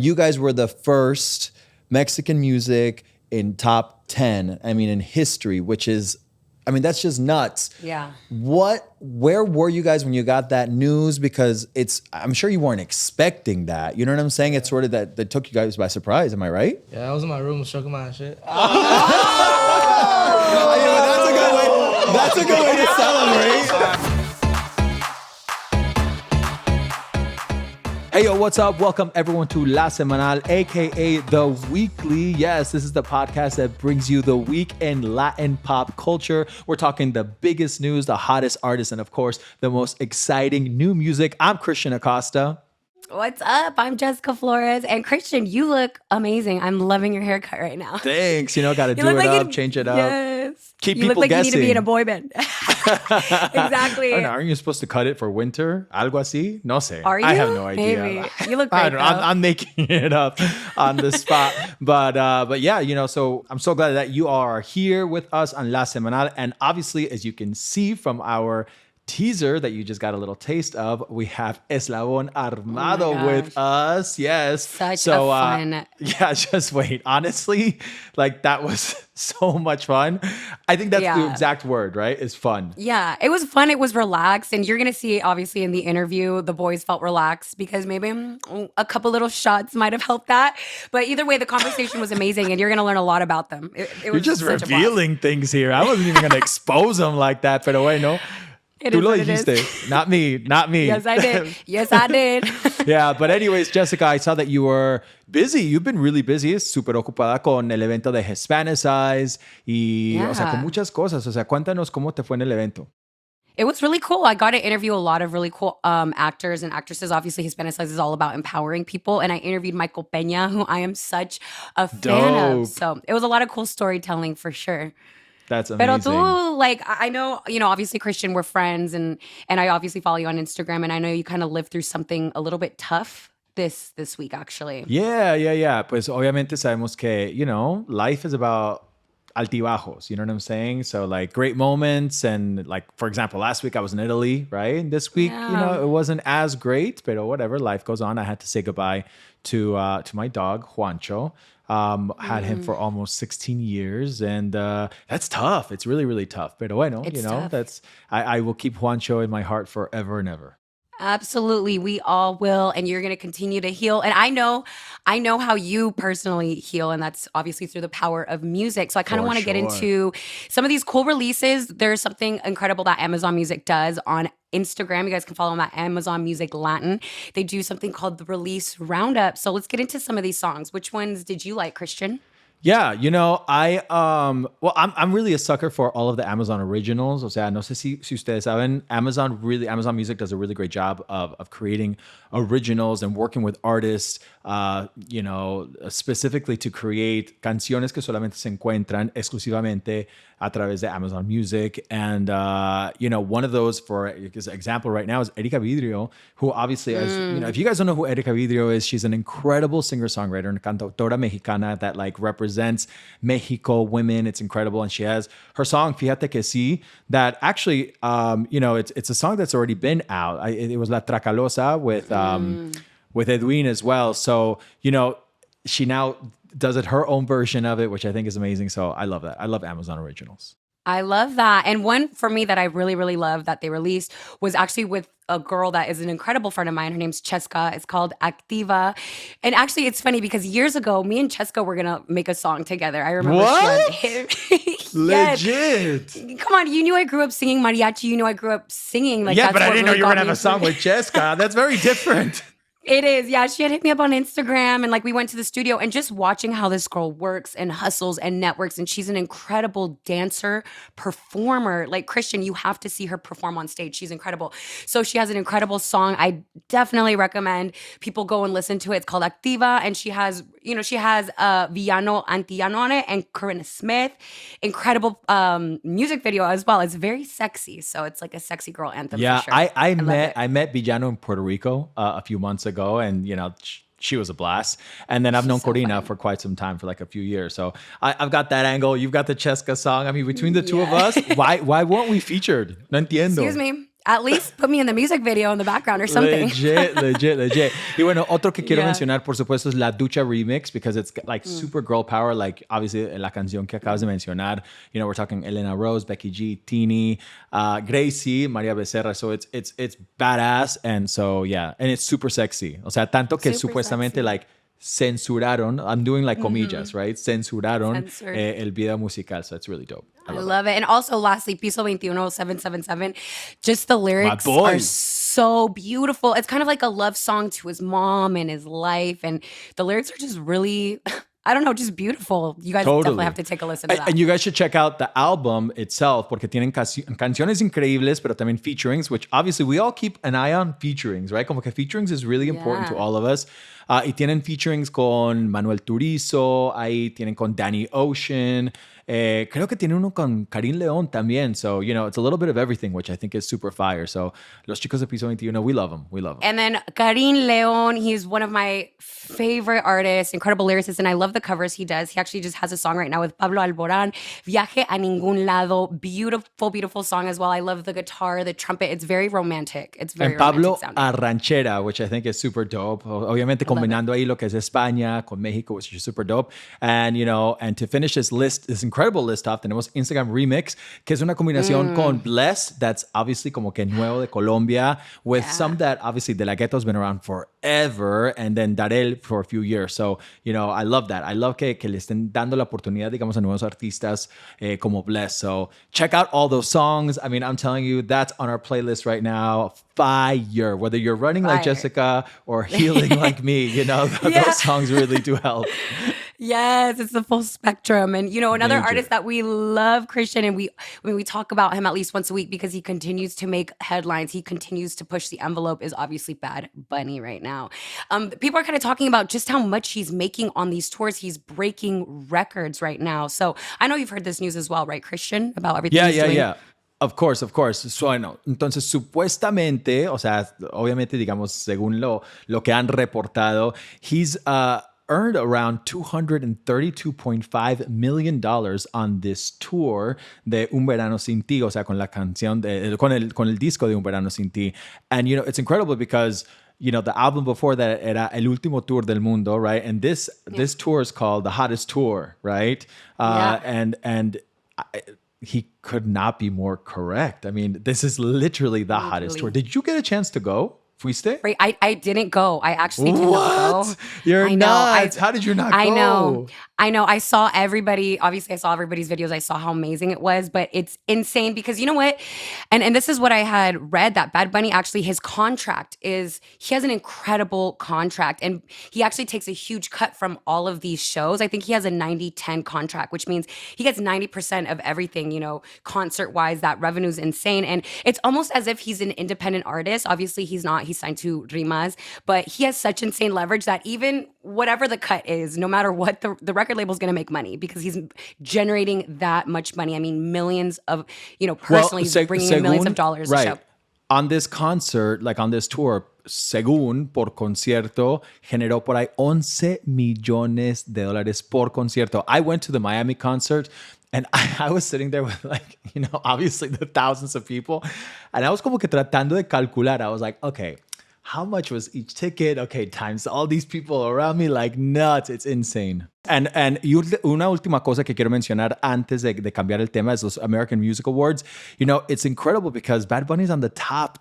You guys were the first Mexican music in top 10, in history, which is, that's just nuts. Yeah. Where were you guys when you got that news? Because I'm sure you weren't expecting that. You know what I'm saying? It's sort of that took you guys by surprise. Am I right? Yeah, I was in my room stroking my shit. That's a good way to celebrate. Hey, yo, what's up? Welcome, everyone, to La Semanal, a.k.a. The Weekly. Yes, this is the podcast that brings you the week in Latin pop culture. We're talking the biggest news, the hottest artists, and, of course, the most exciting new music. I'm Christian Acosta. What's up? I'm Jessica Flores. And Christian, you look amazing. I'm loving your haircut right now. Thanks. Got to do it up, change it up. Yes. Keep you people look like guessing. You need to be in a boy band. Exactly. Aren't you supposed to cut it for winter? Algo así? No sé. Are you? I have no idea. Maybe. You look great, I'm making it up on the spot. But yeah, so I'm so glad that you are here with us on La Semanal. And obviously, as you can see from our teaser that you just got a little taste of, we have Eslabon Armado with us. Yes. Such a fun. Yeah, just wait. Honestly, that was so much fun. I think that's the exact word, right? Is fun. Yeah, it was fun. It was relaxed. And you're going to see, obviously, in the interview, the boys felt relaxed because maybe a couple little shots might have helped that. But either way, the conversation was amazing and you're going to learn a lot about them. You're just revealing things here. I wasn't even going to expose them like that, pero bueno. Tú lo dijiste, not me. Yes, I did. Yeah, but anyways, Jessica, I saw that you were busy. You've been really busy. Súper ocupada con el evento de Hispanicize y, o sea, con muchas cosas. O sea, cuéntanos cómo te fue en el evento. It was really cool. I got to interview a lot of really cool actors and actresses. Obviously, Hispanicize is all about empowering people. And I interviewed Michael Peña, who I am such a fan of. So it was a lot of cool storytelling for sure. That's amazing. Pero tú, I know, obviously, Christian, we're friends, and I obviously follow you on Instagram, and I know you kind of lived through something a little bit tough this week, actually. Yeah. Pues obviamente sabemos que, life is about altibajos, you know what I'm saying? So great moments, and for example, last week I was in Italy, right? And this week, it wasn't as great, but whatever, life goes on. I had to say goodbye to my dog, Juancho. Had him for almost 16 years, and that's tough. It's really, really tough. But bueno, tough. I will keep Juancho in my heart forever and ever. Absolutely. We all will. And you're going to continue to heal. And I know how you personally heal. And that's obviously through the power of music. So I kind of want to get into some of these cool releases. There's something incredible that Amazon Music does on Instagram. You guys can follow them at Amazon Music Latin. They do something called the Release Roundup. So let's get into some of these songs. Which ones did you like, Christian? Yeah, I'm really a sucker for all of the Amazon originals. O sea, no sé si ustedes saben, Amazon Music does a really great job of creating originals and working with artists, specifically to create canciones que solamente se encuentran exclusivamente a través de Amazon Music. And, one of those, for example, right now is Erika Vidrio, who obviously, if you guys don't know who Erika Vidrio is, she's an incredible singer-songwriter and cantautora mexicana that represents Mexico women. It's incredible. And she has her song, Fíjate que sí, that actually, it's a song that's already been out. It was La Tracalosa with Edwin as well. So, she now does it her own version of it, which I think is amazing. So I love that. I love Amazon Originals. I love that. And one for me that I really, really love that they released was actually with a girl that is an incredible friend of mine. Her name's Cheska. It's called Activa. And actually, it's funny because years ago, me and Cheska were going to make a song together. I remember. What? Yes. Legit. Come on. You knew I grew up singing mariachi. You know I grew up singing. Yeah, but I didn't know you were going to have a song with Cheska. That's very different. It is. Yeah. She had hit me up on Instagram and we went to the studio and just watching how this girl works and hustles and networks. And she's an incredible dancer, performer. Christian, you have to see her perform on stage. She's incredible. So she has an incredible song. I definitely recommend people go and listen to it. It's called Activa. And she has Villano Antillano on it and Corinna Smith. Incredible music video as well. It's very sexy. So it's like a sexy girl anthem. Yeah. For sure. I met Villano in Puerto Rico a few months ago, and she was a blast. And then I've known Corina for quite some time, for a few years. So I've got that angle. You've got the Cheska song. I mean, between the two of us, why weren't we featured? No entiendo. Excuse me. At least put me in the music video in the background or something. Legit. Y bueno, otro que quiero Yeah. mencionar, por supuesto, es La Ducha Remix, because it's like super girl power. Like, obviously, la canción que acabas de mencionar, you know, we're talking Elena Rose, Becky G, Teeny, Gracie, María Becerra. So it's badass. And so, yeah. And it's super sexy. O sea, tanto que Super supuestamente, sexy. like, censuraron, I'm doing like comillas, right? Censuraron Censored. el video musical. So it's really dope. I love it. And also, lastly, Piso 21777, just the lyrics boy. are so beautiful. It's kind of like a love song to his mom and his life. And the lyrics are just really, I don't know, just beautiful. You guys definitely have to take a listen to that. And you guys should check out the album itself, porque tienen canciones increíbles, pero también featurings, which obviously we all keep an eye on featurings, right? Como que featurings is really important to Yeah. all of us. Y tienen featurings con Manuel Turizo, ahí tienen con Danny Ocean. Creo que tiene uno con Karim León también. So, you know, it's a little bit of everything, which I think is super fire. So, Los Chicos de Piso 21, we love them. We love them. And then Karim León, he's one of my favorite artists, incredible lyricist, and I love the covers he does. He actually just has a song right now with Pablo Alborán, Viaje a Ningún Lado. Beautiful, beautiful song as well. I love the guitar, the trumpet. It's very romantic. It's very And Pablo romantic sounding. Arranchera, which I think is super dope. Obviamente combinando ahí lo que es España con México, which is super dope. And, you know, and to finish this list, this incredible list off, tenemos Instagram Remix, que es una combinación con Bless, that's obviously como que nuevo de Colombia, with some that obviously De La Ghetto's been around forever, and then Darel for a few years. So, you know, I love that. I love que le estén dando la oportunidad, digamos, a nuevos artistas como Bless. So check out all those songs. I mean, I'm telling you, that's on our playlist right now. Fire. Whether you're running like Fire. Jessica or healing like me, you know, those songs really do help. Yes, it's the full spectrum. And, you know, another Major. artist that we love, Christian, and we talk about him at least once a week because he continues to make headlines. He continues to push the envelope, is obviously Bad Bunny right now. People are kind of talking about just how much he's making on these tours. He's breaking records right now. So I know you've heard this news as well, right, Christian, about everything he's doing? Yeah. Of course. So, bueno, entonces supuestamente, o sea, obviamente, digamos, según lo que han reportado, he's earned around $232.5 million on this tour de Un Verano Sin Ti, o sea, con la canción, con el disco de Un Verano Sin Ti. And, you know, it's incredible because, you know, the album before that era El Último Tour del Mundo, right? And this tour is called The Hottest Tour, right? And he could not be more correct. I mean, this is literally the hottest tour. Did you get a chance to go? Fuiste? Right, I didn't go. I actually did not go. You're I know, nuts. How did you not go? I know. I saw everybody. Obviously, I saw everybody's videos. I saw how amazing it was, but it's insane because you know what? And this is what I had read, that Bad Bunny actually, his contract is, he has an incredible contract and he actually takes a huge cut from all of these shows. I think he has a 90-10 contract, which means he gets 90% of everything, you know, concert-wise. That revenue is insane. And it's almost as if he's an independent artist. Obviously, he's not. He's signed to Rimas, but he has such insane leverage that even whatever the cut is, no matter what, the record label is going to make money because he's generating that much money. I mean, millions of, you know, personally he's bringing in millions of dollars. Right. A show. On this concert, like on this tour, según por concierto, generó por ahí $11 millones por concierto. I went to the Miami concert and I was sitting there with like, you know, obviously the thousands of people. And I was como que tratando de calcular. I was like, okay, how much was each ticket? Okay, times all these people around me, like nuts. It's insane. And una última cosa que quiero mencionar antes de cambiar el tema es los American Music Awards. You know, it's incredible because Bad Bunny is on the top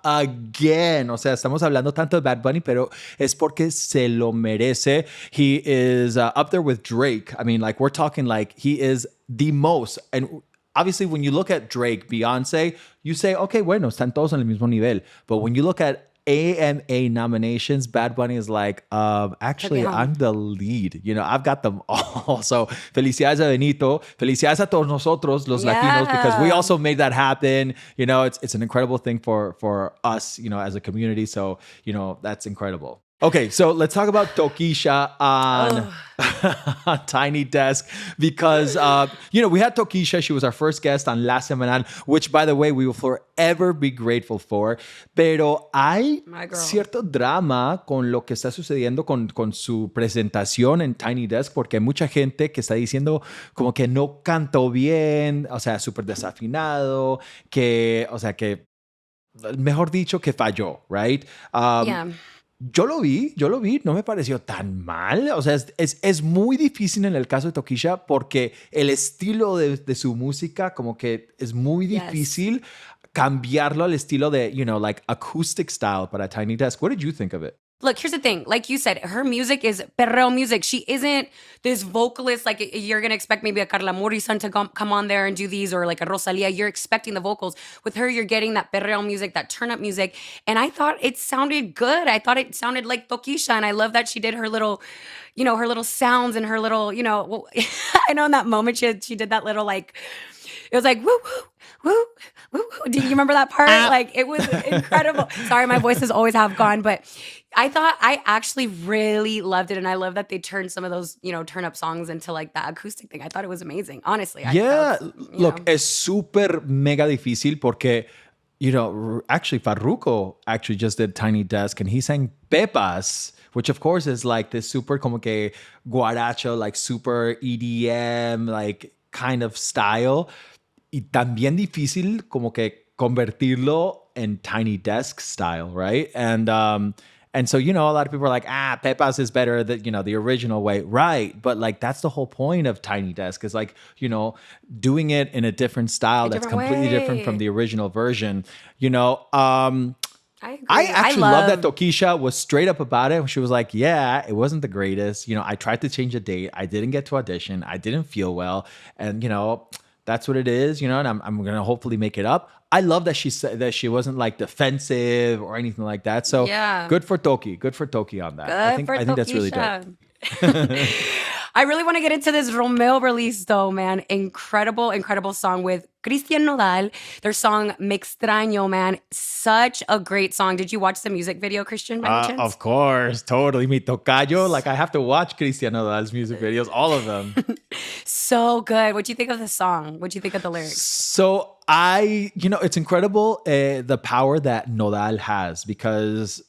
again. O sea, estamos hablando tanto de Bad Bunny, pero es porque se lo merece. He is up there with Drake. I mean, like, we're talking like he is the most. And obviously, when you look at Drake, Beyonce, you say, okay, bueno, están todos en el mismo nivel. But when you look at AMA nominations, Bad Bunny is like, actually, I'm the lead. You know, I've got them all. So, felicidades a Benito. Felicidades a todos nosotros, los Latinos, because we also made that happen. You know, it's an incredible thing for us, you know, as a community. So, you know, that's incredible. Okay, so let's talk about Tokisha on, on Tiny Desk because, we had Tokisha. She was our first guest on La Semanal, which, by the way, we will forever be grateful for. Pero hay My girl. cierto drama con lo que está sucediendo con su presentación en Tiny Desk porque hay mucha gente que está diciendo como que no cantó bien, o sea, súper desafinado, que, mejor dicho, que falló, right? Yeah. Yo lo vi, no me pareció tan mal. O sea, es muy difícil en el caso de Tokisha porque el estilo de su música como que es muy difícil cambiarlo al estilo de, like acoustic style para Tiny Desk. What did you think of it? Look, here's the thing. Like you said, her music is perreo music. She isn't this vocalist like you're going to expect maybe a Carla Morrison to come on there and do these or like a Rosalia. You're expecting the vocals. With her, you're getting that perreo music, that turn-up music. And I thought it sounded good. I thought it sounded like Tokisha. And I love that she did her little, her little sounds and her little, well, I know in that moment she did that little like, it was like, woo, woo, woo, woo, woo. Do you remember that part? Like, it was incredible. Sorry, my voice is always half gone, but I actually really loved it. And I love that they turned some of those, turn-up songs into like that acoustic thing. I thought it was amazing, honestly. Look, es súper mega difícil porque, actually Farruko actually just did Tiny Desk and he sang Pepas, which of course is like this super como que guaracho, like super EDM, like kind of style. Y también difícil como que convertirlo en Tiny Desk style, right? And so, a lot of people are like, Pepas is better than, the original way. Right. But like, that's the whole point of Tiny Desk is like, doing it in a different style that's completely different from the original version. I agree. I actually love that Tokisha was straight up about it. She was like, yeah, it wasn't the greatest. I tried to change the date. I didn't get to audition. I didn't feel well. And, that's what it is, and I'm going to hopefully make it up. I love that she said that she wasn't like defensive or anything like that. So good for Toki. Good for Toki on that. I think that's really dope. I really want to get into this Romeo release though, man. Incredible song with Cristian Nodal. Their song Me Extraño, man. Such a great song. Did you watch the music video, Christian, by any chance? Of course. Totally. Mi tocayo. Like I have to watch Cristian Nodal's music videos, all of them. So good. What'd you think of the song? What'd you think of the lyrics? So it's incredible the power that Nodal has because,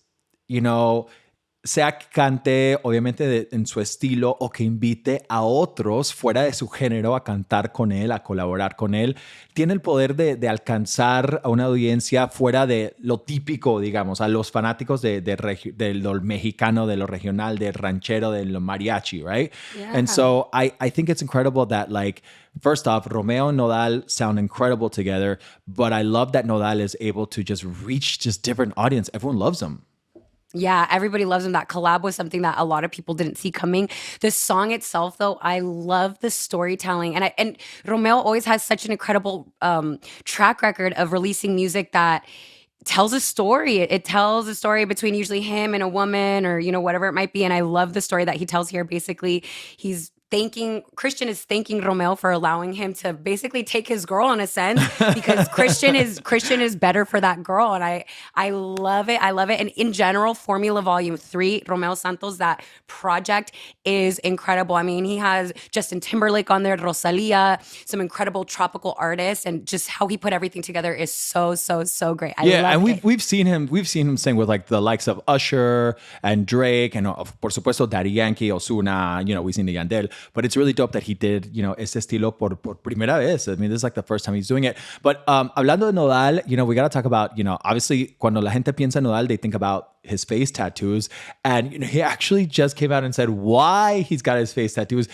sea que cante obviamente en su estilo o que invite a otros fuera de su género a cantar con él, a colaborar con él, tiene el poder de alcanzar a una audiencia fuera de lo típico, digamos, a los fanáticos de lo mexicano, de lo regional, del ranchero, de lo mariachi, right? Yeah. And so I think it's incredible that like, first off, Romeo and Nodal sound incredible together, but I love that Nodal is able to just reach just different audience. Everyone loves him. Yeah, everybody loves him. That collab was something that a lot of people didn't see coming. The song itself, though, I love the storytelling. And Romeo always has such an incredible track record of releasing music that tells a story. It tells a story between usually him and a woman or, whatever it might be. And I love the story that he tells here. Basically, Christian is thanking Romeo for allowing him to basically take his girl in a sense because Christian is better for that girl. And I love it. I love it. And in general, Formula Volume 3, Romeo Santos, that project is incredible. I mean, he has Justin Timberlake on there, Rosalia, some incredible tropical artists, and just how he put everything together is so great. I love it. We've seen him sing with like the likes of Usher and Drake and por supuesto Daddy Yankee, Ozuna, we've seen the Yandel. But it's really dope that he did, este estilo por primera vez. I mean, this is like the first time he's doing it. But hablando de Nodal, we got to talk about, obviously, cuando la gente piensa en Nodal, they think about his face tattoos. And he actually just came out and said why he's got his face tattoos.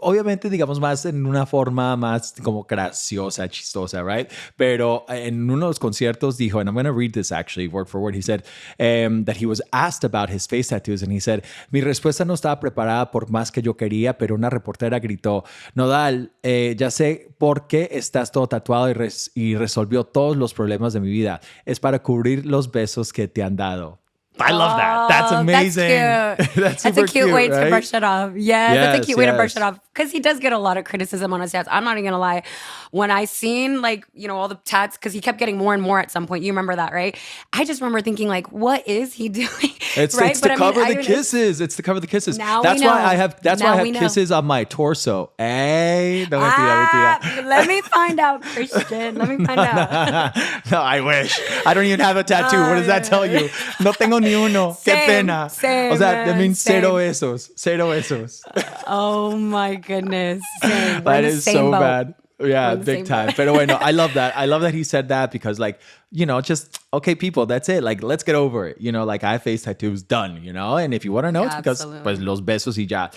Obviamente, digamos, más en una forma más como graciosa, chistosa, right? Pero en uno de los conciertos dijo, and I'm going to read this actually word for word, he said that he was asked about his face tattoos and he said, mi respuesta no estaba preparada por más que yo quería, pero una reportera gritó, Nodal, ya sé por qué estás todo tatuado y resolvió todos los problemas de mi vida. Es para cubrir los besos que te han dado. I love that. That's amazing. That's cute. That's That's super a cute way right? to brush it off. Yeah, that's a cute way to brush yes. it off. Because he does get a lot of criticism on his tats. I'm not even gonna lie. When I seen like, all the tats, because he kept getting more and more at some point. You remember that, right? I just remember thinking, like, what is he doing? It's right? to cover the kisses. It's to cover the kisses. Now That's we know. why I have Now we know. kisses on my torso. Hey, no mentira. Let me find out, Christian. Let me find out. No, I wish. I don't even have a tattoo. What does that tell you? No tengo ni uno. Qué Same, pena. same, O sea, that man, means same. cero esos. Cero esos. Oh my goodness. Same. We're That in the is same so boat. bad. Yeah, We're in the big same time. boat. But anyway, no, I love that. I love that he said that because, like, just, okay, people, that's it. Like, let's get over it. Like, I have face tattoos done, And if you want to know, it's because, Absolutely. pues, los besos y ya.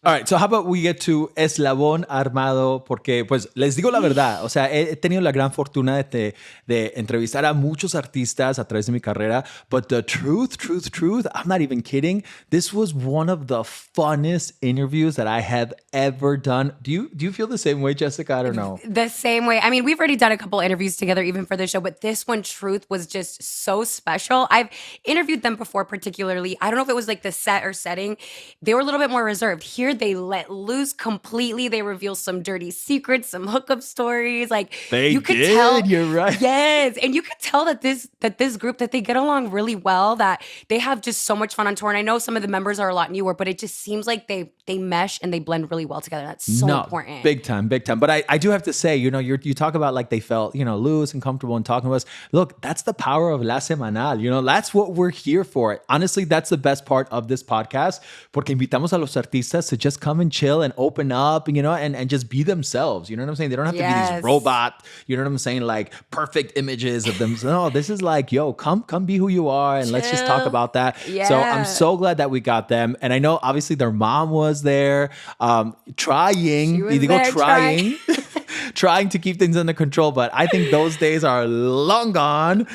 All right, so how about we get to Eslabón, Armado, porque pues les digo la verdad, o sea, he tenido la gran fortuna de entrevistar a muchos artistas a través de mi carrera, but the truth, I'm not even kidding, this was one of the funnest interviews that I have ever done. Do you feel the same way, Jessica? I don't know. The same way. I mean, we've already done a couple interviews together, even for the show, but this one, Truth, was just so special. I've interviewed them before, particularly. I don't know if it was like the set or setting. They were a little bit more reserved. Here, they let loose completely. They reveal some dirty secrets, some hookup stories. Like you could tell, you're right. Yes, and you could tell that this group that they get along really well. That they have just so much fun on tour. And I know some of the members are a lot newer, but it just seems like they mesh and they blend really well together. That's so important. Big time. But I do have to say, you talk about like they felt, loose and comfortable and talking to us. Look, that's the power of La Semanal. That's what we're here for. Honestly, that's the best part of this podcast, porque invitamos a los artistas to just come and chill and open up, and just be themselves. You know what I'm saying? They don't have to be these robot, you know what I'm saying? Like perfect images of them. No, this is like, yo, come be who you are and let's just talk about that. Yeah. So I'm so glad that we got them. And I know obviously their mom was there, trying, trying to keep things under control. But I think those days are long gone.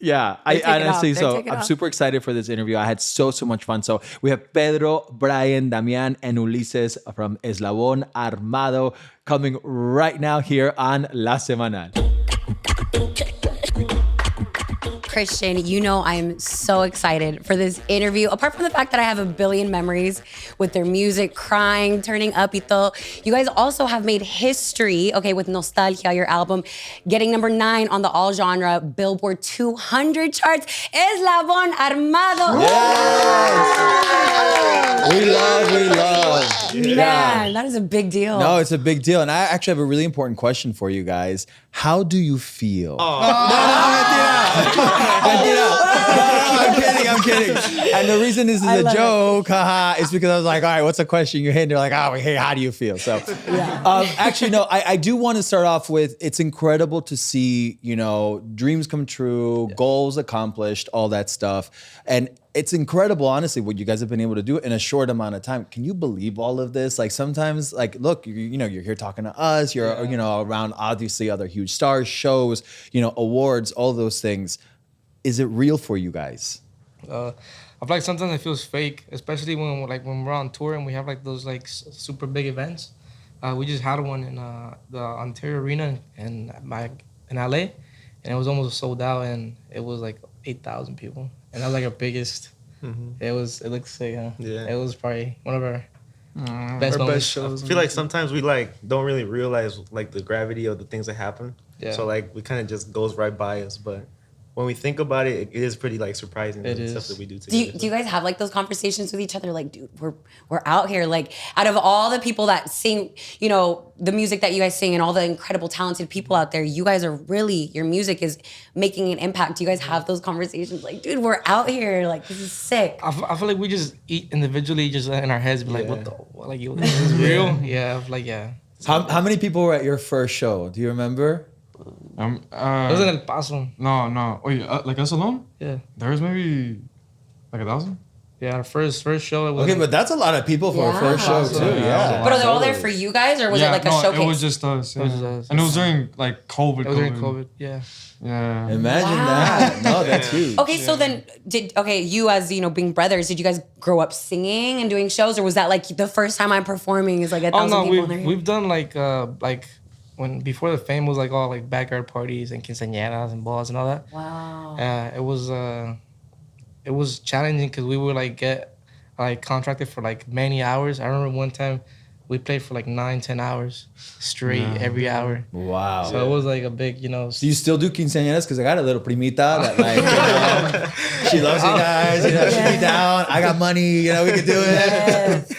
Yeah. I honestly, so I'm super excited for this interview. I had so much fun. So we have Pedro, Brian, Damian, and Ulises from Eslabón, Armado coming right now here on La Semanal. Christian, I'm so excited for this interview. Apart from the fact that I have a billion memories with their music, crying, turning up y todo, you guys also have made history, with Nostalgia, your album, getting number 9 on the all-genre Billboard 200 charts. Eslabón, Armado. Yes! We love. Man, that is a big deal. No, it's a big deal. And I actually have a really important question for you guys. How do you feel? I'm kidding. And the reason this is a joke, is because I was like, all right, what's the question you hit? And they're like, hey, how do you feel? So actually, no, I do want to start off with, it's incredible to see, dreams come true, goals accomplished, all that stuff. And it's incredible, honestly, what you guys have been able to do in a short amount of time. Can you believe all of this? Like sometimes, like, look, you're here talking to us, you're, around obviously other huge stars, shows, awards, all those things. Is it real for you guys? I feel like sometimes it feels fake, especially when we're on tour and we have like those like super big events. We just had one in the Ontario Arena in LA, and it was almost sold out, and it was like 8,000 people, and that was like our biggest. Mm-hmm. It looks sick, huh? Yeah. It was probably one of our best shows. I feel like sometimes we don't really realize like the gravity of the things that happen. Yeah. So like we kind of just goes right by us, but when we think about it, it is pretty like surprising. The stuff that we do together. Do you guys have like those conversations with each other? Like, dude, we're out here. Like, out of all the people that sing, the music that you guys sing and all the incredible talented people out there, you guys are really, your music is making an impact. Do you guys have those conversations? Like, dude, we're out here. Like, this is sick. I feel like we just eat individually, just in our heads, be like, like, this is real? Yeah, like, yeah. How many people were at your first show? Do you remember? It was in El Paso. No. Wait, like Eslabon? Yeah. There was maybe like 1,000? Yeah, our first show. It was okay, but that's a lot of people for a first show too. Yeah. But are they all there for you guys, or was it like a showcase? It was just us. Yeah. It was just us. And it was during like COVID. It was during COVID. Yeah. Yeah. Imagine that. No, that's huge. Okay, so then you as being brothers, did you guys grow up singing and doing shows, or was that like the first time I'm performing is like 1,000 people? We've done like when before the fame was like all like backyard parties and quinceañeras and balls and all that. Wow. It was it was challenging because we would like get like contracted for like many hours. I remember one time we played for like 9-10 hours straight every hour. Wow. So it was like a big, you know. Do you still do quinceañeras? Because I got a little primita that like, you know, she loves you guys, you know, she'll be down. I got money, you know, we could do it.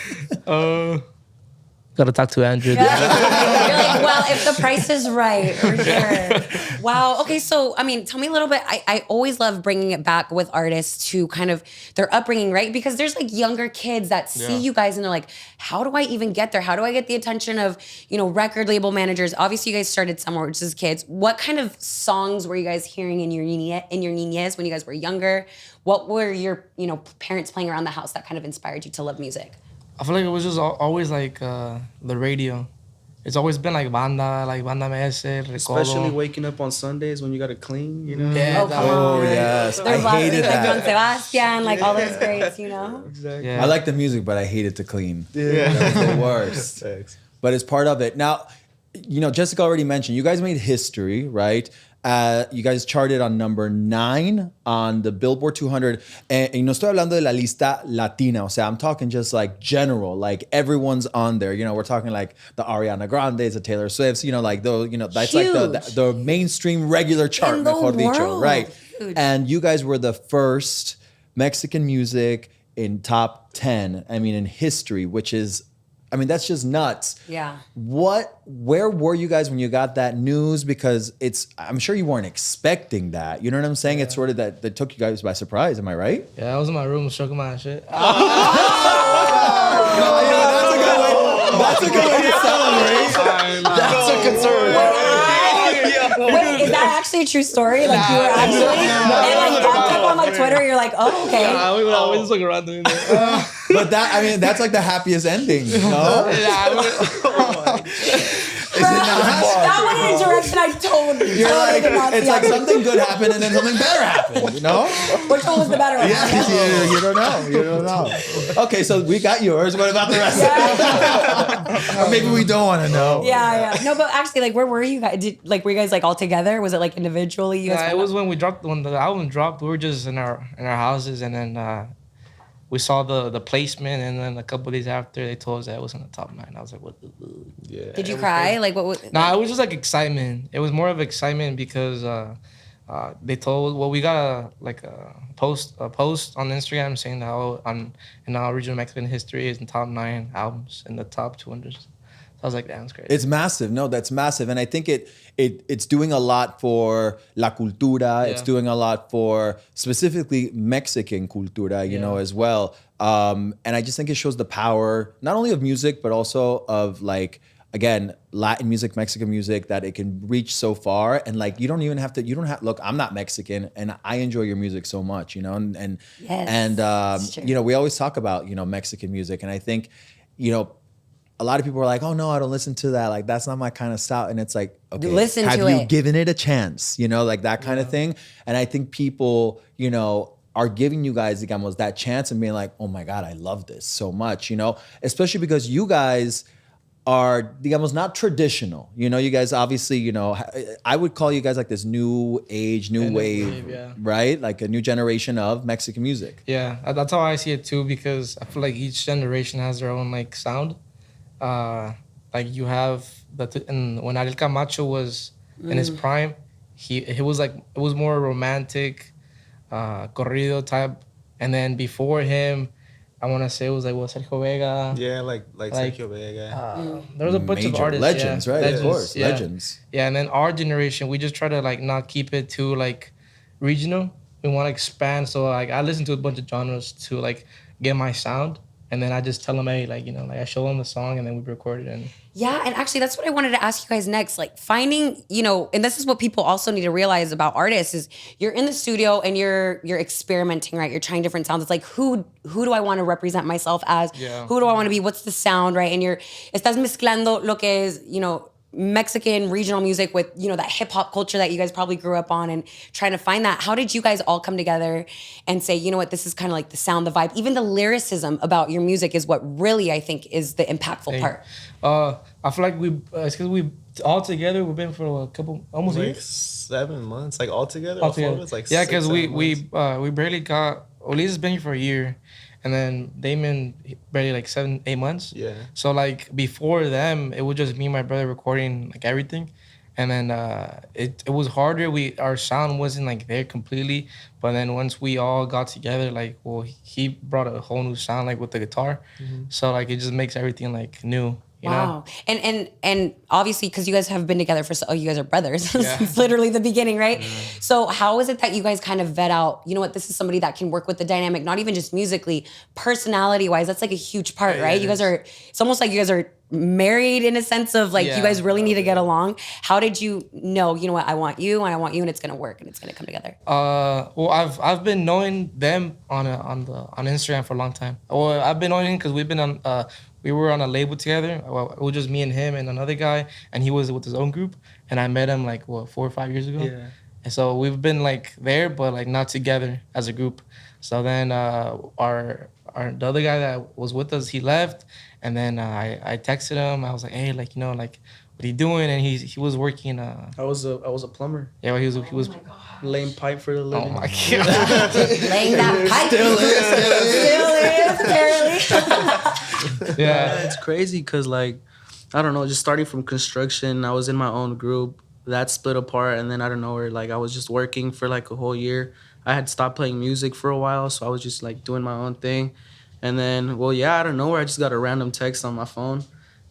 Gotta talk to Andrew. You're like, well, if the price is right, for sure. Wow. Okay, so I mean, tell me a little bit. I always love bringing it back with artists to kind of their upbringing, right? Because there's like younger kids that see you guys and they're like, how do I even get there? How do I get the attention of, you know, record label managers? Obviously, you guys started somewhere, which is kids. What kind of songs were you guys hearing in your niñez when you guys were younger? What were your, you know, parents playing around the house that kind of inspired you to love music? I feel like it was just always like the radio. It's always been like banda MS, recodo. Especially waking up on Sundays when you gotta clean, you know? Yeah, Oh, yes. I hated like John that. Sebastian, like all those greats, you know? Exactly. Yeah. I like the music, but I hated to clean. Yeah. That was the worst. Thanks. But it's part of it. Now, you know, Jessica already mentioned, you guys made history, right? You guys charted on number 9 on the Billboard 200. Y no estoy hablando de la lista latina. O sea, I'm talking just like general, like everyone's on there. You know, we're talking like the Ariana Grandes, the Taylor Swifts, you know, like those, you know, that's like the mainstream regular chart, In the mejor dicho, world. right? Huge. And you guys were the first Mexican music in top 10, I mean, in history, which is, I mean, that's just nuts. Yeah. Where were you guys when you got that news? Because I'm sure you weren't expecting that. You know what I'm saying? It's sort of that took you guys by surprise. Am I right? Yeah, I was in my room stroking my shit. That's a good way to celebrate. That's a concern. Wait, is that actually a true story? Like you were actually, and like popped up on like Twitter, you're like, oh, okay. We would always look around doing that. But that, I mean, that's like the happiest ending, no? Is it not? That went in a direction I totally did not It's see. like something good happened and then something better happened, you know? Which one was the better one? Yeah, you don't know. You don't know. Okay, so we got yours. What about the rest? Or maybe we don't want to know. Yeah. No, but actually, like, where were you guys? Were you guys like all together? Was it like individually? You guys Yeah, it was when the album dropped. We were just in our houses, and then we saw the placement, and then a couple days after, they told us that it was in the top 9. I was like, what? Yeah. Did you cry? Like, what was? Nah, it was just like excitement. It was more of excitement because they told, well, we got a post on Instagram saying how in our original Mexican history is in top 9 albums in the top 200. I was like, damn, that's crazy. It's massive. No, that's massive. And I think it's doing a lot for la cultura. It's doing a lot for specifically Mexican cultura, you know, as well. And I just think it shows the power, not only of music, but also of like, again, Latin music, Mexican music, that it can reach so far. And like, you don't have, look, I'm not Mexican and I enjoy your music so much, you know, and you know, we always talk about, you know, Mexican music. And I think, you know, a lot of people are like, oh no, I don't listen to that. Like, that's not my kind of style. And it's like, okay, Listen have to you it. given it a chance? You know, like that kind of thing. And I think people, you know, are giving you guys, digamos, that chance and being like, oh my God, I love this so much, you know, especially because you guys are, digamos, not traditional. You know, you guys obviously, you know, I would call you guys like this new age, new wave, right? Like a new generation of Mexican music. Yeah, that's how I see it too, because I feel like each generation has their own like sound. Like you have and when Ariel Camacho was in his prime, he was like, it was more romantic, corrido type, and then before him, I want to say it was like Sergio Vega. Yeah, like Sergio Vega. There was a bunch of Major artists, legends, right? Legends, Of course, yeah. legends. Yeah, and then our generation, we just try to like not keep it too like regional. We want to expand, so like I listen to a bunch of genres to like get my sound. And then I just tell them, hey, like, you know, like I show them the song and then we record it. And Yeah, and actually that's what I wanted to ask you guys next. Like finding, you know, and this is what people also need to realize about artists is you're in the studio and you're experimenting, right? You're trying different sounds. It's like who do I want to represent myself as? Yeah. Who do I want to be? What's the sound, right? And estás mezclando lo que es, you know, Mexican regional music with, you know, that hip hop culture that you guys probably grew up on and trying to find that. How did you guys all come together and say, you know what, this is kind of like the sound, the vibe, even the lyricism about your music is what really I think is the impactful part. I feel like it's because we all together, we've been for a couple, almost a year. 7 months, like all together. Altogether. It's like Yeah, 6, because 7 we barely got Elisa's been here for a year, and then Damon barely like 7-8 months. Yeah. So like before them, it was just me and my brother recording like everything, and then it was harder. Our sound wasn't like there completely, but then once we all got together, like he brought a whole new sound like with the guitar, so like it just makes everything like new. You know? And obviously, because you guys have been together you guys are brothers since literally the beginning, right? So how is it that you guys kind of vet out, you know what, this is somebody that can work with the dynamic, not even just musically, personality-wise, that's like a huge part, right? You guys it's almost like you guys are married in a sense of like, you guys really need to get along. How did you know, you know what, I want you and it's gonna work and it's gonna come together? Well, I've been knowing them on Instagram for a long time. Well, I've been knowing him because we were on a label together. Well, it was just me and him and another guy, and he was with his own group. And I met him like 4 or 5 years ago. Yeah. And so we've been like there, but like not together as a group. So then the other guy that was with us, he left, and then I texted him. I was like, hey, like, you know, like, what are you doing? And he was working. I was a plumber. Yeah, well, he was. Laying pipe for the living. Oh my god. Laying that pipe. Still is, apparently. Yeah. It's crazy because, like, I don't know, just starting from construction, I was in my own group. That split apart, and then I don't know where, like, I was just working for like a whole year. I had stopped playing music for a while, so I was just like doing my own thing. And then, well, yeah, out of nowhere, I just got a random text on my phone,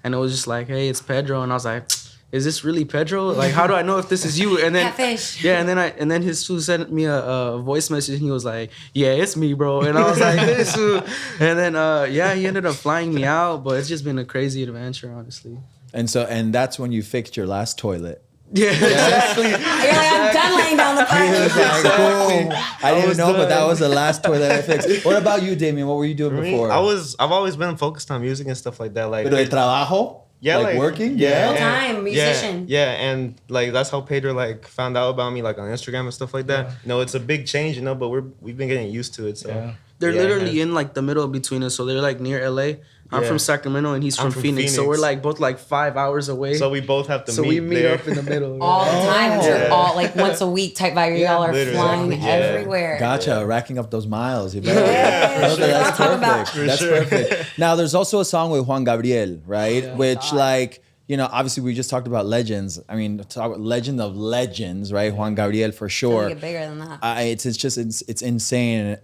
and it was just like, hey, it's Pedro. And I was like, is this really Pedro? Like, how do I know if this is you? And then, Catfish. yeah, and then his fool sent me a voice message, and he was like, yeah, it's me, bro. And I was like, this fool. And then, yeah, he ended up flying me out, but it's just been a crazy adventure, honestly. And that's when you fixed your last toilet. Yeah, exactly. You're like, I'm done laying down the pipe. He was like, boom. I didn't know, but that was the last toilet I fixed. What about you, Damien? What were you doing For me, before? I've always been focused on music and stuff like that. Like, Pero de trabajo? yeah, like working? yeah, Full-time musician. Yeah, and like that's how Pedro like found out about me, like on Instagram and stuff like that. Yeah. You know, it's a big change, you know, but we've been getting used to it. So Yeah. They're yeah, literally man. in like the middle between us, so they're like near LA. I'm Yeah. from Sacramento and he's I'm from from Phoenix, so Phoenix. we're like both like 5 hours away. So we both have to so meet. we meet there. up in the middle. All the time. Oh, You're yeah. all like once a week type vibe. Y'all are literally. flying Yeah. everywhere. Gotcha, racking up those miles. You better. Yeah, Okay, that's that's what I'm talking about. perfect. That's perfect. Now, there's also a song with Juan Gabriel, right? Which, like, you know, obviously we just talked about legends. I mean, talk about legend of legends, right? Juan Gabriel for sure. Get bigger than that. It's insane.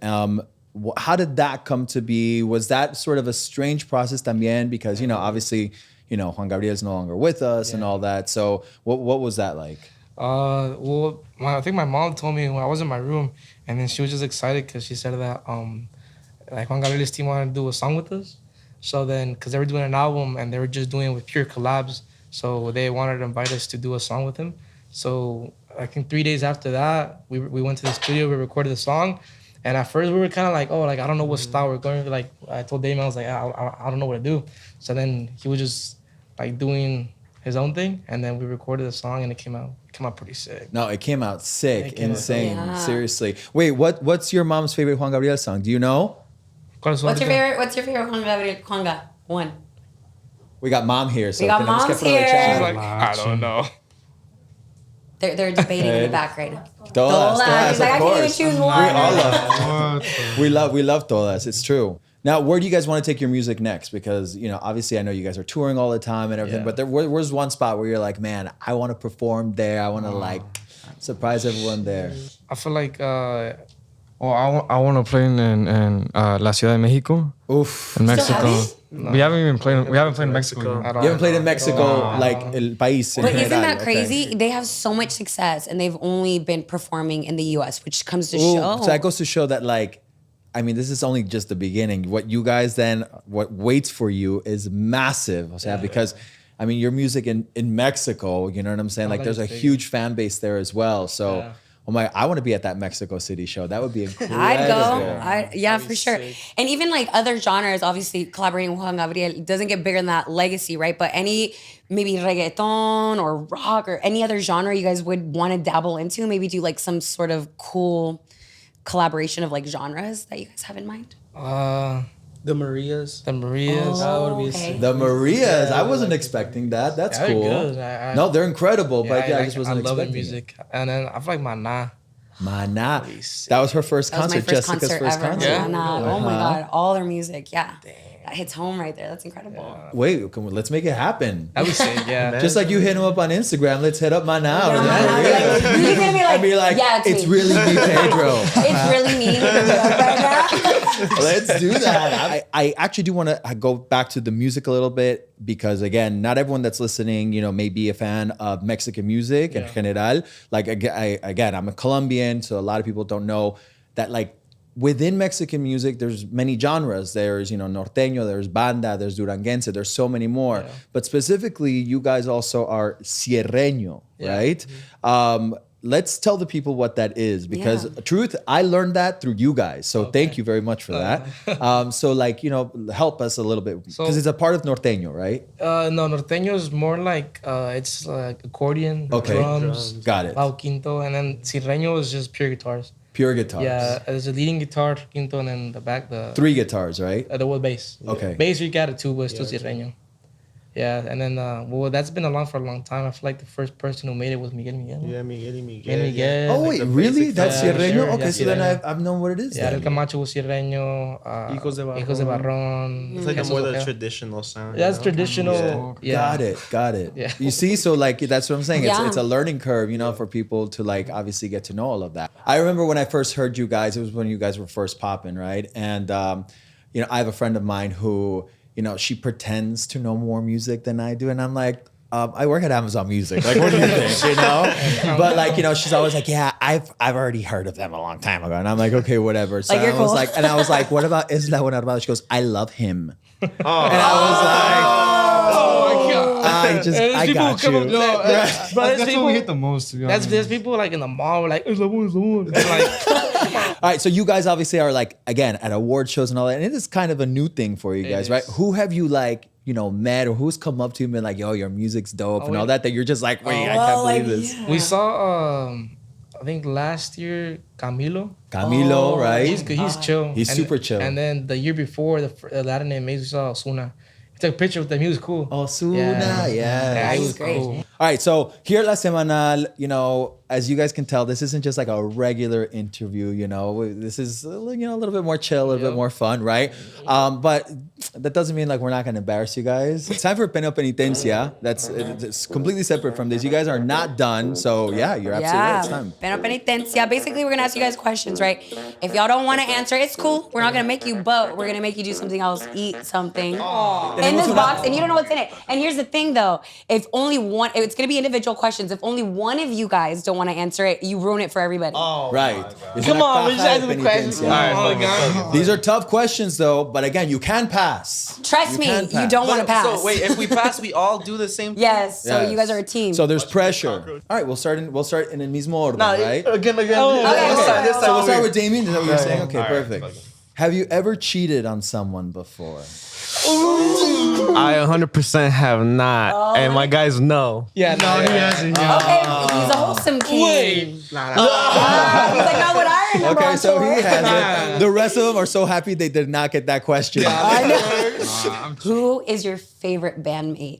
How did that come to be? Was that sort of a strange process también? Because, you know, obviously, you know, Juan Gabriel is no longer with us and all that. So what was that like? Well, I think my mom told me when I was in my room, and then she was just excited because she said that like Juan Gabriel's team wanted to do a song with us. So then, because they were doing an album and they were just doing it with pure collabs, so they wanted to invite us to do a song with him. So I think 3 days after that, we went to the studio, we recorded the song. And at first we were kind of like, oh, like, I don't know what style we're going to. Like, I told Damon, I was like, I don't know what to do. So then he was just like doing his own thing. And then we recorded the song and it came out pretty sick. No, it came out sick, It came out insane, sick. Yeah. seriously. Wait, what's your mom's favorite Juan Gabriel song? Do you know? What's your favorite Juan Gabriel? Juanga? One. We got mom here, so We got tenemos que moms here. aprovechar. She's like, I don't know. They're debating in the back right now. Todas, He's like, I of can't even course. choose We one. all love. What? We love todas. It's true. Now, where do you guys want to take your music next? Because, you know, obviously I know you guys are touring all the time and everything, but where's one spot where you're like, man, I want to perform there. I want to like surprise everyone there. I feel like Well, I want to play in La Ciudad de Mexico, Oof. in Mexico. haven't? We haven't played in Mexico yet. at all. You haven't played in Mexico, like El País. But isn't general. that Okay. crazy? They have so much success and they've only been performing in the US, which comes to Ooh, show. so that goes to show that, like, I mean, this is only just the beginning. What you guys what waits for you is massive. O sea, because, I mean, your music in Mexico, you know what I'm saying? Like, there's a huge fan base there as well. So, oh my, I want to be at that Mexico City show. That would be incredible. I'd go. Yeah, for sure. And even like other genres, obviously collaborating with Juan Gabriel doesn't get bigger than that legacy, right? But any maybe reggaeton or rock or any other genre you guys would want to dabble into, maybe do like some sort of cool collaboration of like genres that you guys have in mind? The Marias. The Marias. That would be okay. sick. The Marias. I wasn't expecting that. That's They're cool. good. No, they're incredible, but yeah, I just wasn't I love their expecting music. And then I feel like Maná. Mana. That was her first That was my concert. first Jessica's concert first ever. concert. Yeah. Mana. Oh my God. All their music. Yeah. That hits home right there. That's incredible. Wait, come on, let's make it happen. I would say, yeah. Just like you hit him up on Instagram, let's hit up Mana. Yeah, Yeah, Mana. yeah. You're gonna be like, I'd be like, yeah, it's me. really me, Pedro. It's really me. Right now. Let's do that. I actually do want to go back to the music a little bit because, again, not everyone that's listening, may be a fan of Mexican music in general. Like, again, I'm a Colombian, so a lot of people don't know that, like, within Mexican music, there's many genres. There's, norteño, there's banda, there's duranguense, there's so many more. Yeah. But specifically, you guys also are sierreño, right? Let's tell the people what that is because truth, I learned that through you guys. So thank you very much for that. So like, help us a little bit because it's a part of norteño, right? No, norteño is more like, it's like accordion, drums. Got it. Bajo quinto, and then sierreño is just pure guitars. Pure guitars. Yeah, there's a leading guitar, quinto, and then the back, the 3 guitars, right? the bass. Okay. Bass we got a 2, but it's still sierreño. Yeah, and then that's been along for a long time. I feel like the first person who made it was Miguel. Yeah, Miguel. Miguel. Oh wait, really? That's sierreño? Sure. Okay, Yeah, so then I've known what it is. Yeah, then. El Camacho was sierreño. Hijos de Barrón. Hijos de Barrón. It's like more the traditional sound. That's traditional. Yeah. Got it. Yeah. You see, so like that's what I'm saying. Yeah. It's a learning curve, for people to like obviously get to know all of that. I remember when I first heard you guys, it was when you guys were first popping, right? And I have a friend of mine who, she pretends to know more music than I do, and I'm like, I work at Amazon Music. Like, what do you think? But like, she's always like, yeah, I've already heard of them a long time ago, and I'm like, okay, whatever. So Like, you're cool. I was like, what about Eslabon Armado? She goes, I love him, and I was like, Oh my God. I got you. That's what we hit the most, to be honest. There's people like in the mall like Eslabon. Like, all right, so you guys obviously are like, again, at award shows and all that, and it is kind of a new thing for you guys, right? Who have you like, met, or who's come up to you and been like, yo, your music's dope and all that you're just like, wait, I can't believe this. we saw, I think last year, Camilo, right? He's chill. He's super chill. And then the year before, the Latin Amaze, we saw Osuna. He took a picture with them. He was cool. Osuna, Yeah, he was great. cool. All right, so here at La Semanal, as you guys can tell, this isn't just like a regular interview, This is, a little bit more chill, a little bit more fun, right? But that doesn't mean like we're not going to embarrass you guys. It's time for Pena Penitencia. It's completely separate from this. You guys are not done, so yeah, you're absolutely right. It's time. Pena penitencia. Basically, we're gonna ask you guys questions, right? If y'all don't want to answer, it's cool. We're not gonna make you, but we're gonna make you do something else, eat something in this box, and you don't know what's in it. And here's the thing, though: if only one, it's gonna be individual questions. If only one of you guys don't want to answer it, you ruin it for everybody. Right. Come on, we just answer the questions. Penitencia. Oh my God. These are tough questions, though, but again, you can pass. Trust me, can pass. you don't want to pass. So wait, if we pass, we all do the same thing? Yes. So Yes. you guys are a team. So there's pressure. All right, we'll start in el mismo orden, right? Again. Okay, This time, okay. So we'll start weird. with Damien. Is that what you're saying? Okay, perfect. Have you ever cheated on someone before? I 100% have not, and my guys know. Yeah, no, he hasn't. Okay, he's a wholesome king. He's like, not what I remember. Okay, on so tour. he has it. The rest of them are so happy they did not get that question. I know. Who is your favorite bandmate?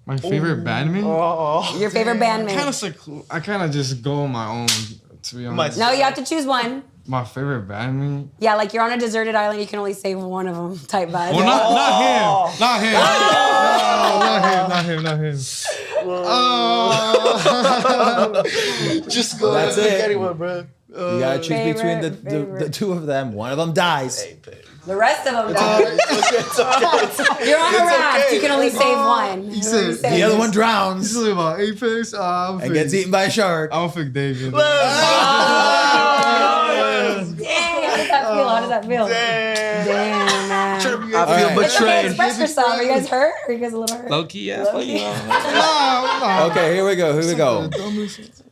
My favorite bandmate? Your favorite bandmate? I kind of just go on my own, to be honest. No, you have to choose one. My favorite bandmate? Yeah, like you're on a deserted island, you can only save one of them type vibe. Well, not him. Not him. Not him. Just go That's ahead and it. pick anyone, bro. You gotta choose between the Favorite. two of them. One of them dies. The rest of them die. You're on a raft, you can only save one. The other one drowns This is about Apex. and gets eaten by a shark. I'll pick David. How does that feel? Damn, man. I feel It's okay, betrayed. express yourself. Are you guys hurt? Are you guys a little hurt? Low key, yeah. Fuck you. Okay, here we go.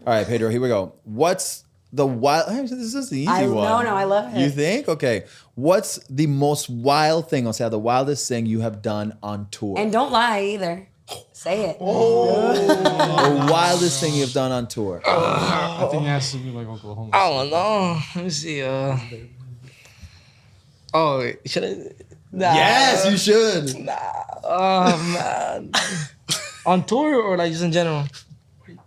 All right, Pedro, here we go. What's the wild? This is the easy one. No, I love it. You think? Okay. What's the most wild thing, the wildest thing you have done on tour? And don't lie either. Say it. The wildest thing you've done on tour? I think it has to be like Oklahoma. I don't know. Let me see. Oh, should I? Nah. Yes, you should. Oh man. On tour or like just in general?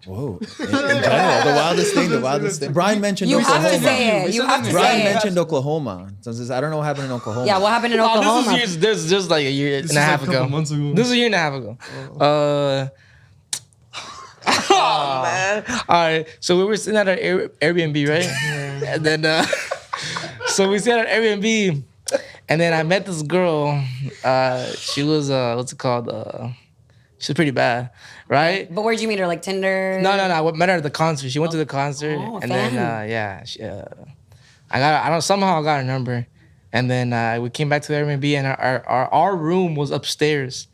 Whoa. In general, the wildest thing. Brian mentioned You have Oklahoma. to say it. You have to Brian say it. mentioned Oklahoma. Entonces, I don't know what happened in Oklahoma. Yeah, what happened in Oklahoma? This is just like a year and a half ago. Months ago. This is a year and a half ago. Oh man! All right, so we were sitting at our Airbnb, right? And then, so we sat at our Airbnb, and then I met this girl. She was what's it called? She was pretty bad, right? But where'd you meet her? Like Tinder? No. I met her at the concert. She went to the concert, Oh, and fan. then yeah, somehow I got her number, and then we came back to the Airbnb, and our room was upstairs.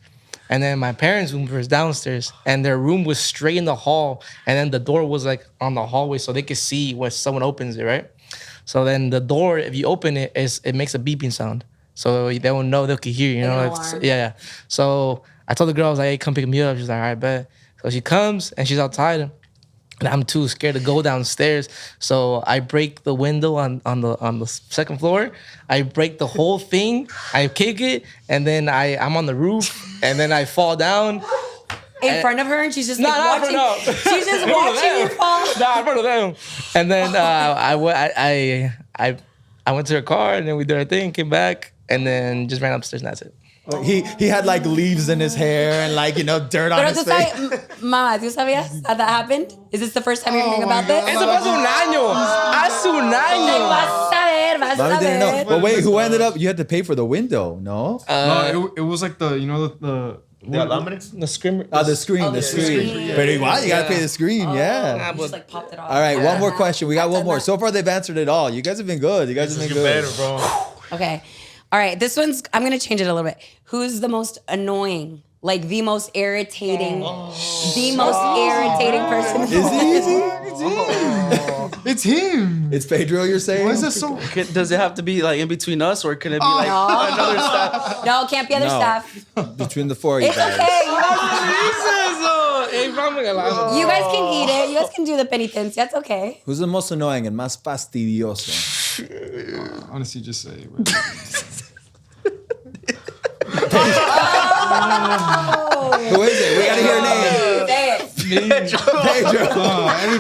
And then my parents' room was downstairs, and their room was straight in the hall, and then the door was like on the hallway, so they could see when someone opens it, right? So then the door, if you open it, it makes a beeping sound, so they will know they could hear, you know? Like an alarm. Yeah. So I told the girl, I was like, "Hey, come pick me up." She's like, "All right, bet." So she comes, and she's outside, and I'm too scared to go downstairs. So I break the window on the second floor. I break the whole thing. I kick it, and then I'm on the roof, and then I fall down. In front of her, and she's just No, like no, watching. no. She's just watching you fall. Nah, in front of them. And then I went to her car, and then we did our thing, came back, and then just ran upstairs, and that's it. He had like leaves in his hair and like, dert on Pero his tú face. sabes, Mama, ¿tú sabías that happened? Is this the first time you're hearing about this? Eso fue hace un año. Hace un año. Vas a Mami didn't know. ver. But wait, who ended up? You had to pay for the window, no? No, it was like the The alambre? The screamer. The screen. But igual, you gotta pay the screen, yeah. You just like popped it off. All right, one more question. We got one more. So far, they've answered it all. You guys have been good. You guys have been You're good. better, bro. Okay. All right. This one's, I'm going to change it a little bit. Who's the most annoying? Like the most irritating, the most irritating person. Is it easy? It's him. It's Pedro, you're saying? Why is that so? Does it have to be like in between us, or can it be like another staff? No, it can't be other No. staff. Between the four of you It's guys. okay. You guys can eat it. You guys can do the penitencia. It's okay. Who's the most annoying and más fastidioso? Honestly, just say it. Who is it? We gotta hear a name. Say it. Pedro.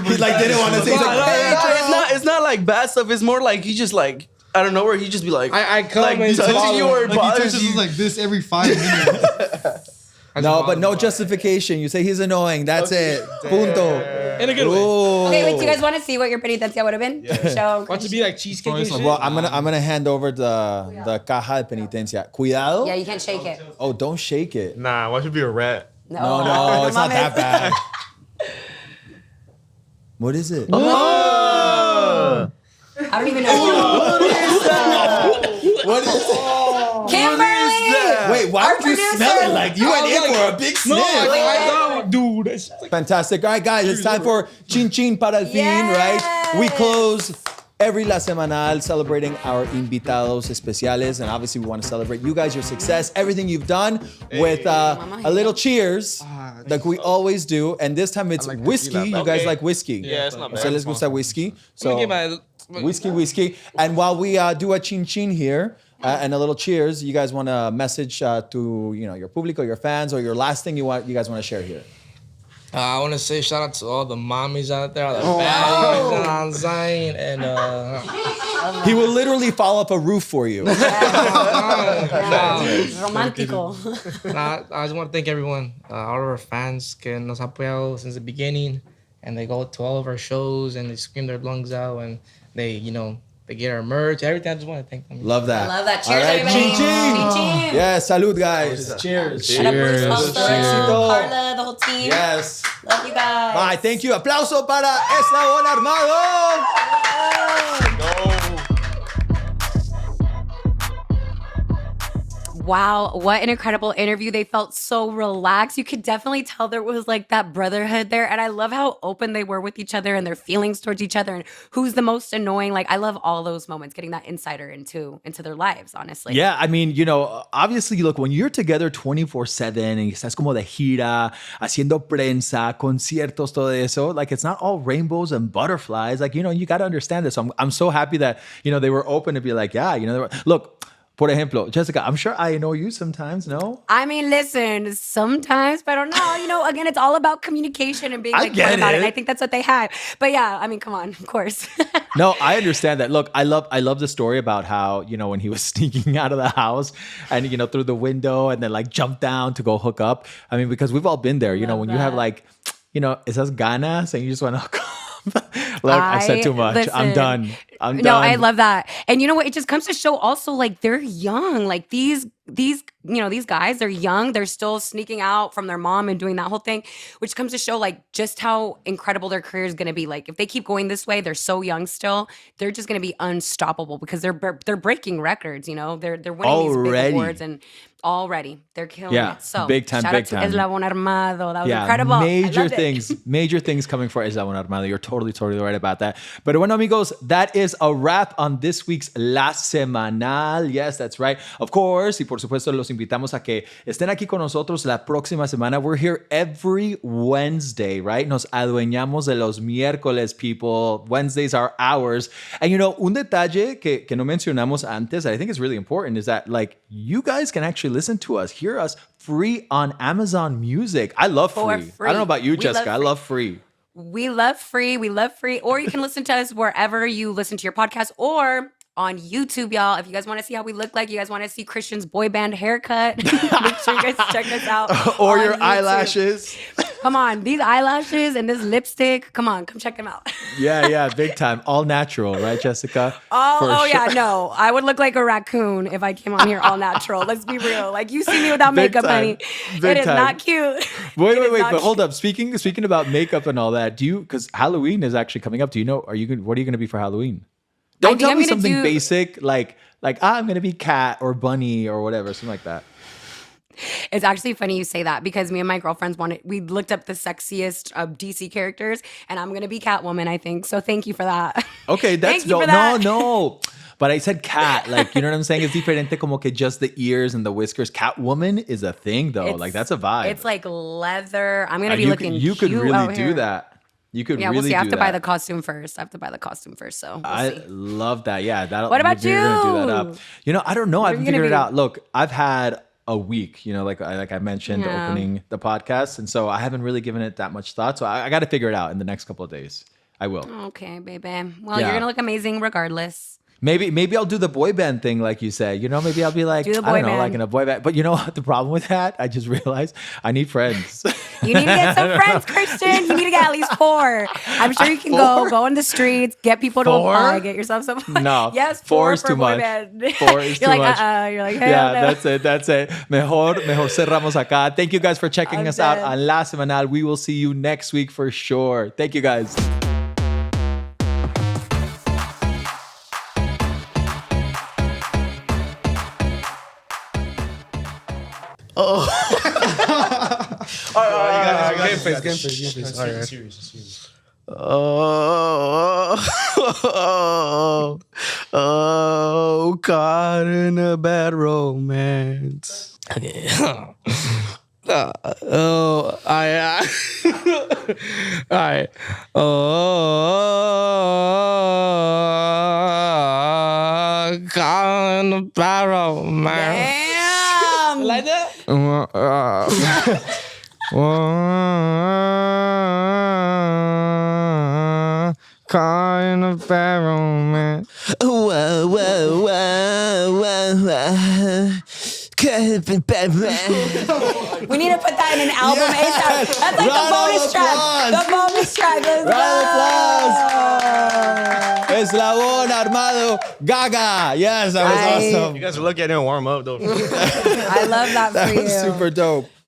He like didn't want to say. He's like, It's not like bad stuff. It's more like he just like I don't know where he just be like I come like and touching you or Like he bothers touches you. us like this every 5 minutes. no, but no justification. You say he's annoying. That's it. Punto. in a good way. Oh. Okay, wait. Do you guys want to see what your penitencia would have been? Show. Want to be like cheesecake and shit? Well, I'm gonna hand over the caja de penitencia. Cuidado. Yeah, you can't shake it. Oh, don't shake it. Nah, why should be a rat? No, it's not that bad. What is it? I don't even know. What is it? Kimberly! Wait, why Our would you producer. smell it? Like you went in for a big sniff. I thought, dude, that's like, Fantastic. All right, guys, it's time for Chin Chin para el fin, right? We close every La Semanal celebrating our invitados especiales. And obviously, we want to celebrate you guys, your success, everything you've done with a little cheers, like we always do. And this time it's whiskey. You guys like whiskey? Yeah, it's not bad. So let's gusta whiskey. So get my whiskey. And while we do a Chin Chin here, and a little cheers, you guys want to message to your público, your fans, or your last thing you guys want to share here? I want to say shout out to all the mommies out there, all the baddies, you know what I'm saying? And He will literally fall up a roof for you. Romántico. I just want to thank everyone, all of our fans que nos ha apoyado since the beginning, and they go to all of our shows and they scream their lungs out and they get our merch, everything. I just want to thank them. Love that. I love that. All Cheers, right, everybody. Chin Chin. Chin Chin. Yes, salud, guys. Cheers. Shout out Bruce, Fausto, Cheers. Carla, the whole team. Yes. Love you guys. Bye. Thank you. Aplauso para Eslabón Armado. Wow, what an incredible interview. They felt so relaxed. You could definitely tell there was like that brotherhood there. And I love how open they were with each other and their feelings towards each other and who's the most annoying. Like, I love all those moments, getting that insider into their lives, honestly. Yeah, I mean, obviously, look, when you're together 24/7 and estás como de gira, haciendo prensa, conciertos, todo eso, like it's not all rainbows and butterflies. Like, you got to understand this. So I'm so happy that, they were open to be like, yeah, look, Por ejemplo, Jessica, I'm sure I know you sometimes, no? I mean, listen, sometimes, but I don't know. Again, it's all about communication and being I like get fun about it. it. And I think that's what they have. But yeah, I mean, come on, of course. No, I understand that. Look, I love the story about how, when he was sneaking out of the house and, through the window and then like jumped down to go hook up. I mean, because we've all been there, when you have like, esas ganas and you just want to hook up. Look, I said too much. I'm Listen. done. I'm done. No, I love that. And you know what? It just comes to show also like they're young. Like these guys, they're young. They're still sneaking out from their mom and doing that whole thing, which comes to show like just how incredible their career is going to be. Like if they keep going this way, they're so young still. They're just going to be unstoppable because they're breaking records. They're winning these big awards and already they're killing it. So big time, shout big out to time. Eslabon Armado. That was incredible. Major things coming for Eslabon Armado. You're totally right about that. But bueno, amigos, that is a wrap on this week's La Semanal. Yes, that's right. Of course, y por supuesto, los invitamos a que estén aquí con nosotros la próxima semana. We're here every Wednesday, right? Nos adueñamos de los miércoles, people. Wednesdays are ours. And un detalle que no mencionamos antes, I think is really important, is that like you guys can actually listen to us, hear us free on Amazon Music. I love free. I don't know about you, Jessica. I love free. We love free. We love free. Or you can listen to us wherever you listen to your podcast or on YouTube, y'all. If you guys want to see how we look like, you guys want to see Christian's boy band haircut, make sure you guys check us out. Or your YouTube. eyelashes. Come on, these eyelashes and this lipstick. Come on, come check them out. Yeah, big time. All natural, right, Jessica? Yeah, no. I would look like a raccoon if I came on here all natural. Let's be real. Like you see me without Big makeup, time. honey. Big It is time. not cute. Wait, but hold up. Speaking about makeup and all that, because Halloween is actually coming up. Do you know? What are you going to be for Halloween? Don't tell me something basic like I'm going to be cat or bunny or whatever, something like that. It's actually funny you say that because me and my girlfriends we looked up the sexiest DC characters and I'm going to be Catwoman, I think. So thank you for that. Okay, that's no. But I said cat, like, you know what I'm saying? It's diferente como que just the ears and the whiskers. Catwoman is a thing though. Like that's a vibe. It's like leather. I'm going to be looking You could cute really out do here. that. You could Yeah, really we'll see. I have to do buy that. the costume first. So I we'll see. love that. Yeah. What about you're gonna do that you? up. I don't know. I haven't you gonna figured it be? out. Look, I've had a week, like I mentioned, Yeah. opening the podcast. And so I haven't really given it that much thought. So I got to figure it out in the next couple of days. I will. Okay, baby. Well, Yeah. you're going to look amazing regardless. Maybe I'll do the boy band thing, like you say. Maybe I'll be like, Do the I boy don't know, band. like in a boy band. But you know what? The problem with that, I just realized I need friends. You need to get some friends, Christian. You need to get at least 4. I'm sure you can go in the streets, get people to 4? apply, get yourself some. No, Yes, 4 is for too a boy much. band. 4 is You're too like, much. You're like, hell Yeah, no. that's it. Mejor cerramos acá. Thank you guys for checking I'm us out dead. on La Semanal. We will see you next week for sure. Thank you guys. Game face. All right. Serious. Caught in a bad romance. Okay. Alright. Caught in a bad romance. Damn. Like that? Caught in a bad romance. We need to put that in an album ASAP. That's like Round the of bonus track. applause. The bonus track. Let's Round go. of Eslabon Armado Gaga. Yes, that was awesome. You guys are lucky I didn't warm up though. I love that for That you. was super dope.